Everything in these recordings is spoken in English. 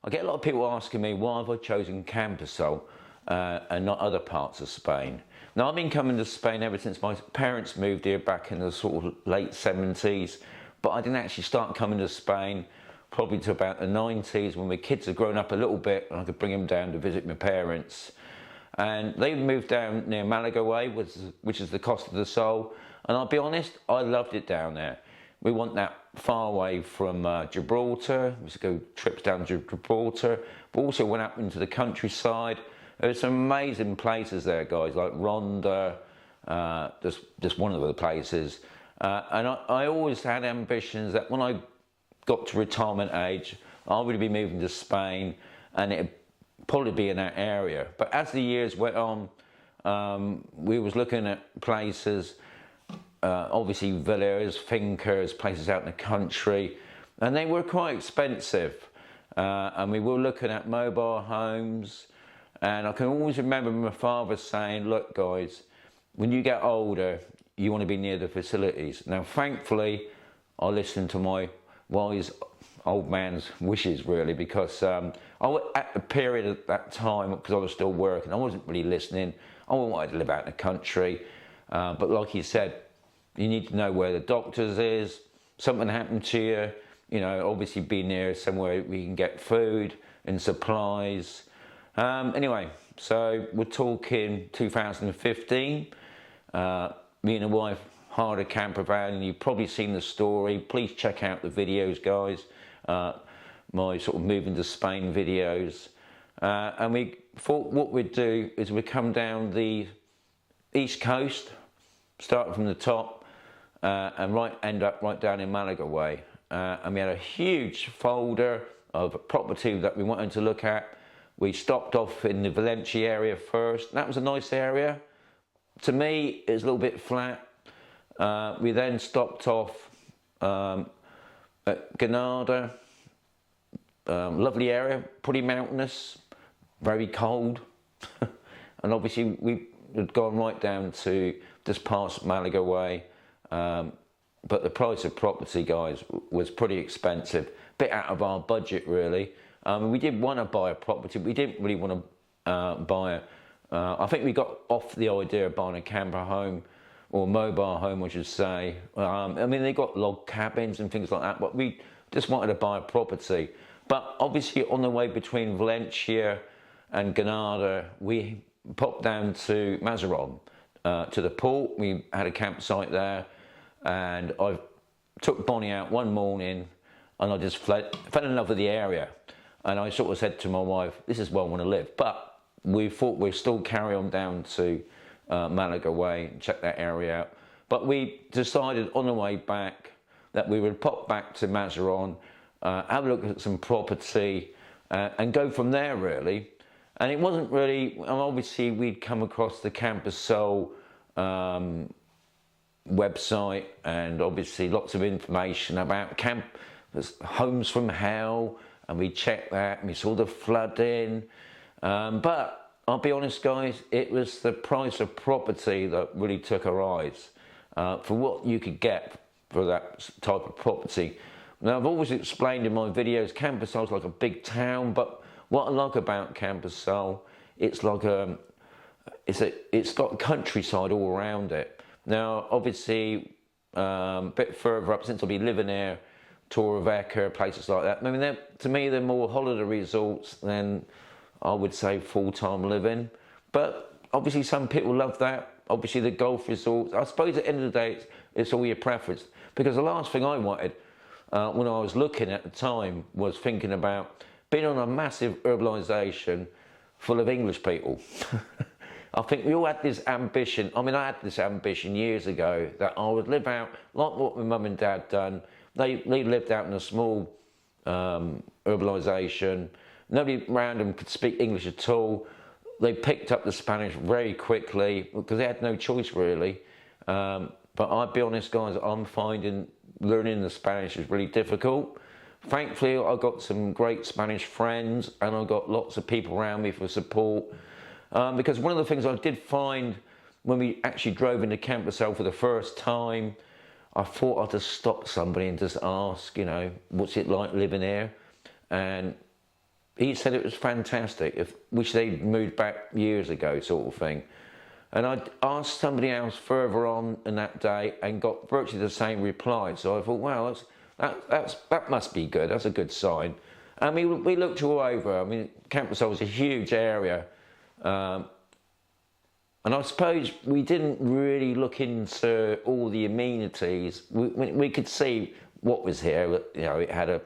I get a lot of people asking me why have I chosen Camposol and not other parts of Spain. Now, I've been coming to Spain ever since my parents moved here back in the sort of late 70s, but I didn't actually start coming to Spain probably to about the 90s when my kids had grown up a little bit and I could bring them down to visit my parents. And they moved down near Malaga way, which is the Costa del Sol, and I'll be honest, I loved it down there. We want that far away from Gibraltar. We used to go trips down to Gibraltar, but also went up into the countryside. There's some amazing places there, guys, like Ronda, just one of the places. And I always had ambitions that when I got to retirement age, I would be moving to Spain, and it'd probably be in that area. But as the years went on, we was looking at places. Obviously villas, fincas, places out in the country, and they were quite expensive. And we were looking at mobile homes, and I can always remember my father saying, look guys, when you get older, you want to be near the facilities. Now thankfully, I listened to my wise old man's wishes really, because I was at the period at that time, because I was still working, I wasn't really listening. I wanted to live out in the country, but like he said, you need to know where the doctors is. Something happened to you, you know, obviously be near somewhere we can get food and supplies. Anyway, so we're talking 2015. Me and the wife hired a camper van, and you've probably seen the story. Please check out the videos, guys. My sort of moving to Spain videos. And we thought what we'd do is we'd come down the east coast, starting from the top, and end up right down in Malaga way. And we had a huge folder of property that we wanted to look at. We stopped off in the Valencia area first. That was a nice area. To me, it's a little bit flat. We then stopped off at Granada. Lovely area, pretty mountainous, very cold. And obviously we had gone right down to just past Malaga way. But the price of property, guys, was pretty expensive, bit out of our budget really. We did want to buy a property, we didn't really want to buy it. I think we got off the idea of buying a camper home, or mobile home I should say. I mean, they got log cabins and things like that, but we just wanted to buy a property. But obviously on the way between Valencia and Granada, we popped down to Mazarron, to the port. We had a campsite there, and I took Bonnie out one morning, and I just fell in love with the area. And I sort of said to my wife, this is where I want to live. But we thought we'd still carry on down to Malaga way and check that area out. But we decided on the way back that we would pop back to Mazarron, have a look at some property, and go from there really. And it wasn't really, obviously we'd come across the Camposol website, and obviously lots of information about homes from hell, and we checked that and we saw the flooding. But I'll be honest guys, it was the price of property that really took our eyes, for what you could get for that type of property. Now I've always explained in my videos, Camposol's like a big town, but what I like about Camposol, it's like it's got countryside all around it. Now obviously a bit further up, since I'll be living there, Torrevieja, places like that. I mean, to me they're more holiday resorts than I would say full-time living. But obviously some people love that. Obviously the golf resorts, I suppose at the end of the day it's all your preference. Because the last thing I wanted when I was looking at the time was thinking about being on a massive urbanisation full of English people. I think we all had this ambition. I mean, I had this ambition years ago that I would live out like what my mum and dad done. They lived out in a small urbanisation. Nobody around them could speak English at all. They picked up the Spanish very quickly because they had no choice really. But I'll be honest guys, I'm finding learning the Spanish is really difficult. Thankfully I got some great Spanish friends, and I got lots of people around me for support. Because one of the things I did find when we actually drove into Camposol for the first time, I thought I'd just stop somebody and just ask, you know, what's it like living here? And he said it was fantastic. Wish they'd moved back years ago, sort of thing. And I asked somebody else further on in that day and got virtually the same reply. So I thought, wow, that must be good. That's a good sign. I mean, we looked all over. I mean, Camposol is a huge area. And I suppose we didn't really look into all the amenities. We could see what was here. You know, it had a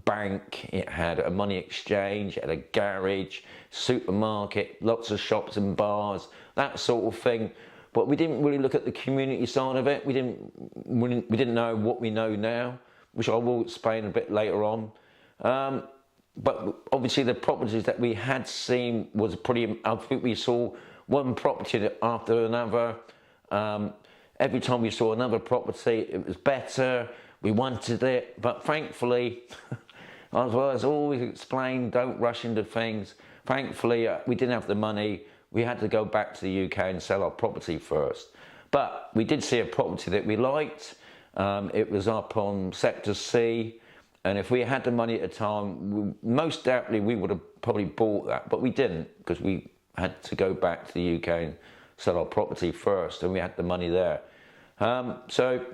bank, it had a money exchange, it had a garage, supermarket, lots of shops and bars, that sort of thing. But we didn't really look at the community side of it. We didn't know what we know now, which I will explain a bit later on. But obviously the properties that we had seen was pretty, I think we saw one property after another. Every time we saw another property, it was better. We wanted it, but thankfully, as always explained, don't rush into things. Thankfully, we didn't have the money. We had to go back to the UK and sell our property first. But we did see a property that we liked. It was up on Sector C. And if we had the money at the time, most definitely we would have probably bought that. But we didn't, because we had to go back to the UK and sell our property first, and we had the money there. So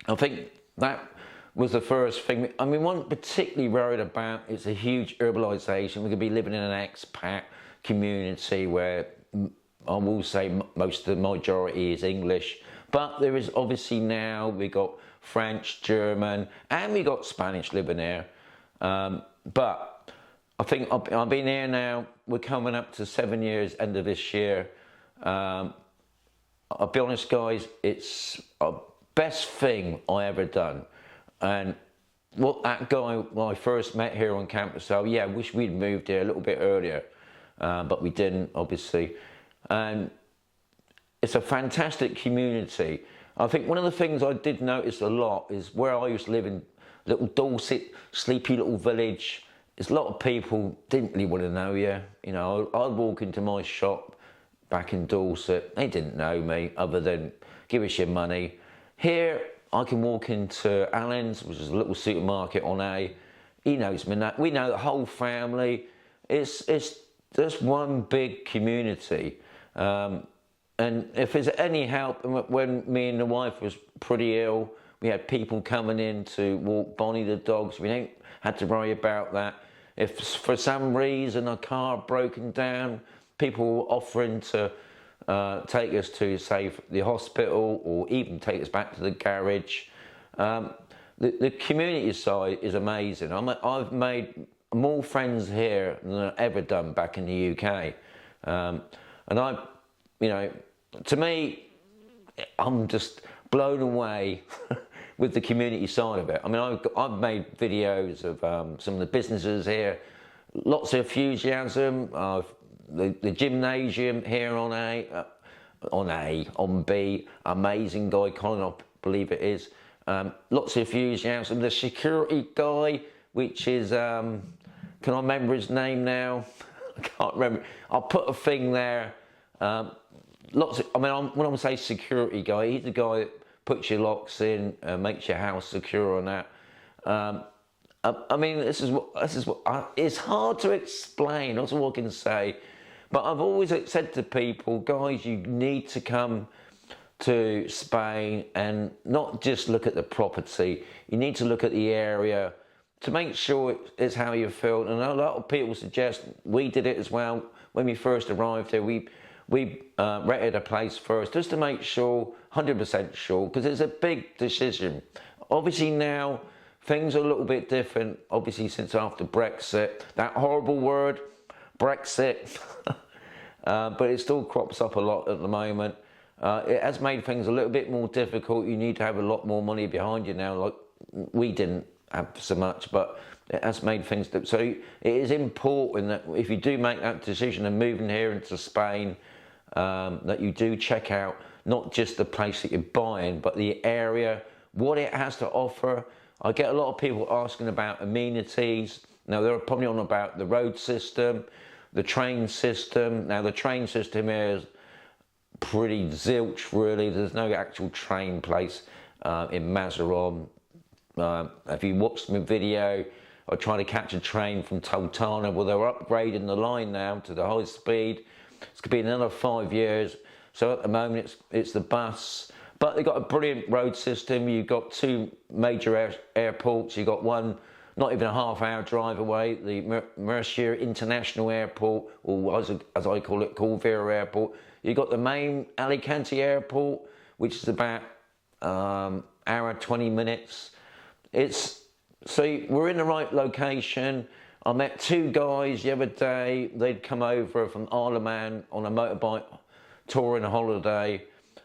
I think that was the first thing. I mean, one particularly worried about is a huge urbanisation. We're going to be living in an expat community where I will say most of the majority is English, but there is obviously now we got French, German, and we got Spanish living here. But I think I've been here now. We're coming up to 7 years, end of this year. I'll be honest, guys, it's best thing I ever done. And what that guy, when I first met here on Camposol, yeah, I wish we'd moved here a little bit earlier, but we didn't, obviously. And it's a fantastic community. I think one of the things I did notice a lot is where I used to live in little Dorset, sleepy little village. There's a lot of people didn't really want to know you. You know, I'd walk into my shop back in Dorset. They didn't know me other than give us your money. Here, I can walk into Allen's, which is a little supermarket on A. He knows me. We know the whole family. It's just one big community. And if there's any help, when me and the wife was pretty ill, we had people coming in to walk Bonnie the dogs. We don't had to worry about that. If for some reason a car broken down, people were offering to take us to, say, the hospital or even take us back to the garage. The community side is amazing. I've made more friends here than I've ever done back in the UK. And you know, to me, I'm just blown away with the community side of it. I mean, I've made videos of some of the businesses here, lots of enthusiasm. The gymnasium here on B, amazing guy, Colin, I believe it is. Lots of enthusiasm. The security guy, which is, can I remember his name now? I can't remember. I'll put a thing there. Lots of, I mean, when I say security guy, he's the guy that puts your locks in, makes your house secure and that. I mean, this is what it's hard to explain. That's all I can say. But I've always said to people, guys, you need to come to Spain and not just look at the property. You need to look at the area to make sure it's how you feel. And a lot of people suggest, we did it as well when we first arrived here. We rented a place first just to make sure, 100% sure, because it's a big decision. Obviously now things are a little bit different, obviously since after Brexit, that horrible word, Brexit, but it still crops up a lot at the moment. It has made things a little bit more difficult. You need to have a lot more money behind you now, like we didn't have so much, but it has made things, so it is important that if you do make that decision of moving here into Spain, that you do check out not just the place that you're buying, but the area, what it has to offer. I get a lot of people asking about amenities. Now they're probably on about the road system, the train system. Now the train system here is pretty zilch, really. There's no actual train place in Mazarron. If you watched my video, I tried to catch a train from Toltana. Well, they're upgrading the line now to the high speed. It's going to be another 5 years. So at the moment, it's the bus. But they've got a brilliant road system. You've got two major airports. You've got one not even a half-hour drive away, the Mercier International Airport, or as I call it, Corvera Airport. You've got the main Alicante Airport, which is about hour, 20 minutes. So we're in the right location. I met two guys the other day. They'd come over from Isle of Man on a motorbike tour and a holiday.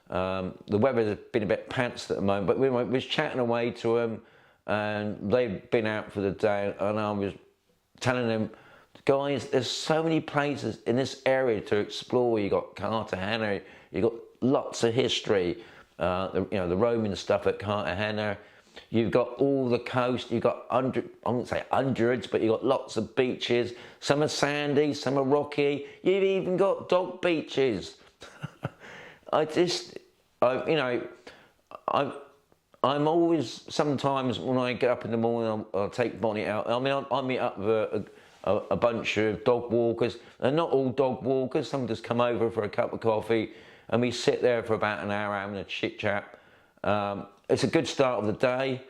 The weather has been a bit pants at the moment, but we was chatting away to them, and they'd been out for the day, and I was telling them, guys, there's so many places in this area to explore. You got Cartagena, you got lots of history, the Roman stuff at Cartagena. You've got all the coast. You've got I wouldn't say hundreds, but you've got lots of beaches. Some are sandy, some are rocky. You've even got dog beaches. I'm always, sometimes when I get up in the morning, I'll take Bonnie out. I mean, I meet up with a bunch of dog walkers. They're not all dog walkers. Some just come over for a cup of coffee, and we sit there for about an hour having a chit chat. It's a good start of the day.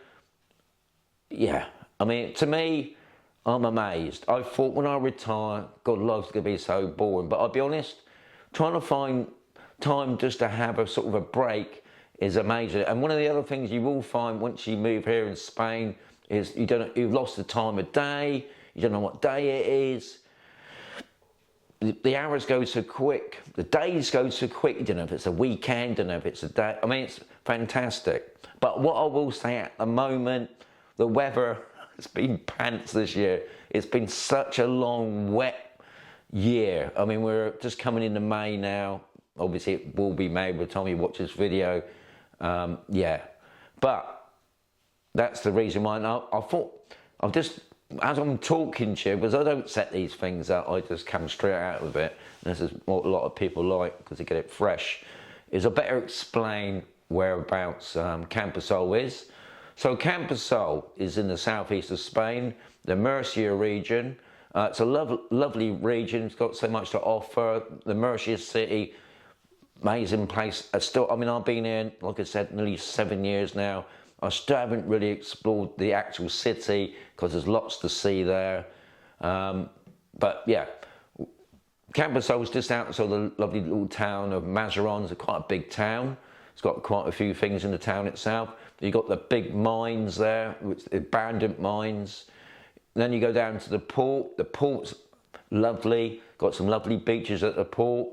Yeah, I mean, to me, I'm amazed. I thought when I retire, God, life's going to be so boring. But I'll be honest, trying to find time just to have a sort of a break is amazing. And one of the other things you will find once you move here in Spain is you've lost the time of day. You don't know what day it is. The hours go so quick. The days go so quick. You don't know if it's a weekend. You don't know if it's a day. I mean, it's fantastic. But what I will say at the moment, the weather has been pants this year. It's been such a long, wet year. I mean, we're just coming into May now. Obviously, it will be May by the time you watch this video. Yeah. But that's the reason why. Now, I thought, as I'm talking to you, because I don't set these things up, I just come straight out of it. And this is what a lot of people like, because they get it fresh, is I better explain whereabouts Camposol is. So Camposol is in the southeast of Spain, the Murcia region. It's a lovely region. It's got so much to offer. The Murcia city, amazing place. I've been here, like I said, nearly 7 years now. I still haven't really explored the actual city because there's lots to see there. But yeah, Camposol is just outside the lovely little town of Mazarron. It's quite a big town. It's got quite a few things in the town itself. You've got the big mines there, which abandoned mines. Then you go down to the port. The port's lovely. Got some lovely beaches at the port.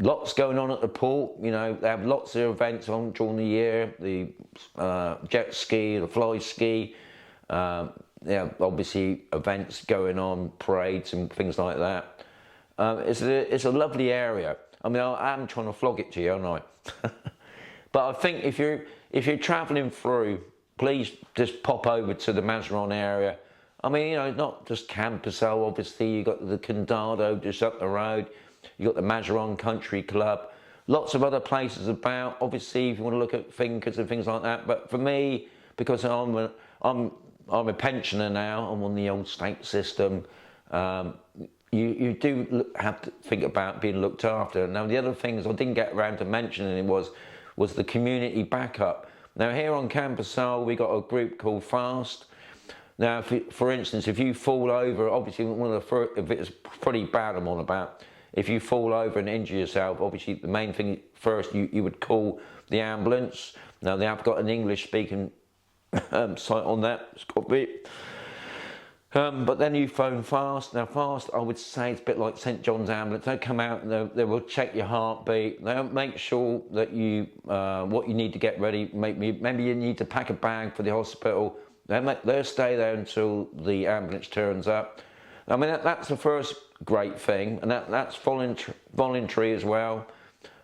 Lots going on at the port. You know, they have lots of events on during the year. The jet ski, the fly ski. Obviously events going on, parades and things like that. It's a lovely area. I mean, I am trying to flog it to you, aren't I? But I think if you're travelling through, please just pop over to the Mazarron area. I mean, not just Camposol, obviously. You've got the Condado just up the road. You've got the Mazarron Country Club. Lots of other places about. Obviously, if you want to look at Fincas and things like that. But for me, because I'm a pensioner now, I'm on the old state system, you do have to think about being looked after. Now, the other things I didn't get around to mentioning was the community backup. Now, here on Camposol, we got a group called Fast. Now, for instance, if you fall over, obviously one of the first, if it's pretty bad, I'm on about. If you fall over and injure yourself, obviously the main thing first you would call the ambulance. Now, they have got an English-speaking site on that. It's got to be. But then you phone Fast. Now, Fast, I would say it's a bit like St John's Ambulance. They come out and they will check your heartbeat. They'll make sure that what you need to get ready. Maybe you need to pack a bag for the hospital. They'll stay there until the ambulance turns up. I mean, that's the first great thing, and that's voluntary as well.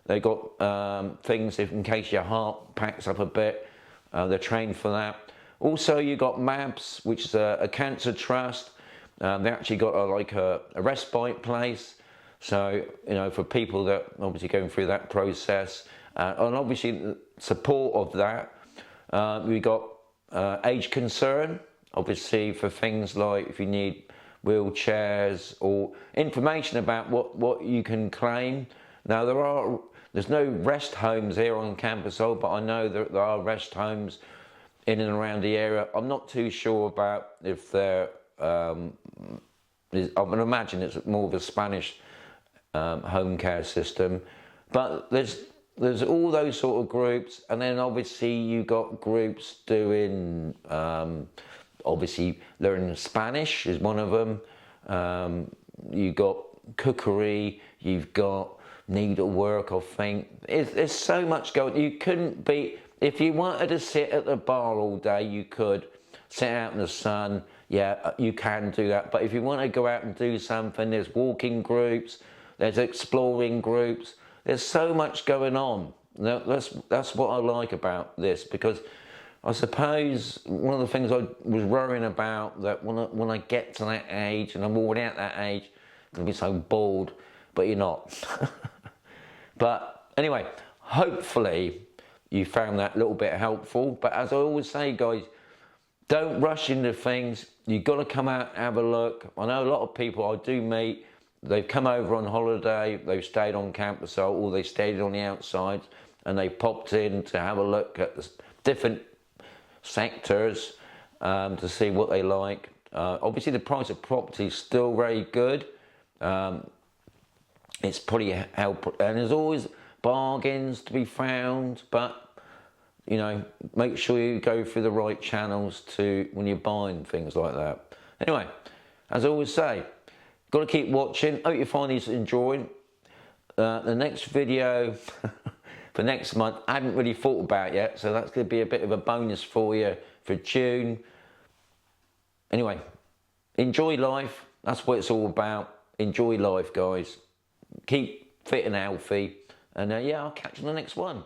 They got things in case your heart packs up a bit. They're trained for that. Also, you got MABS, which is a cancer trust. They actually got a respite place. So, for people that obviously going through that process, and obviously the support of that, we got Age Concern. obviously for things like if you need wheelchairs or information about what you can claim. Now there's no rest homes here on Camposol, but I know that there are rest homes in and around the area. I'm not too sure about if they're, I would imagine it's more of a Spanish home care system, but there's all those sort of groups, and then obviously you got groups doing, obviously learning Spanish is one of them. You got cookery, you've got needlework, I think. There's so much going. You couldn't be, if you wanted to sit at the bar all day, you could sit out in the sun. Yeah, you can do that. But if you want to go out and do something, there's walking groups, there's exploring groups. There's so much going on. That's what I like about this, because I suppose one of the things I was worrying about, that when I get to that age, and I'm already at that age, I'm going to be so bored, but you're not. But anyway, hopefully you found that little bit helpful. But as I always say, guys, don't rush into things. You've got to come out and have a look. I know a lot of people I do meet, they've come over on holiday, they've stayed on Camposol, or they stayed on the outside, and they popped in to have a look at the different sectors to see what they like. Obviously the price of property is still very good. It's pretty helpful, and there's always bargains to be found, but you know, make sure you go through the right channels to when you're buying things like that. Anyway, as I always say, got to keep watching. Hope you find these enjoying. The next video for next month, I haven't really thought about yet, so that's going to be a bit of a bonus for you for June. Anyway, enjoy life. That's what it's all about. Enjoy life, guys. Keep fit and healthy. And yeah, I'll catch you on the next one.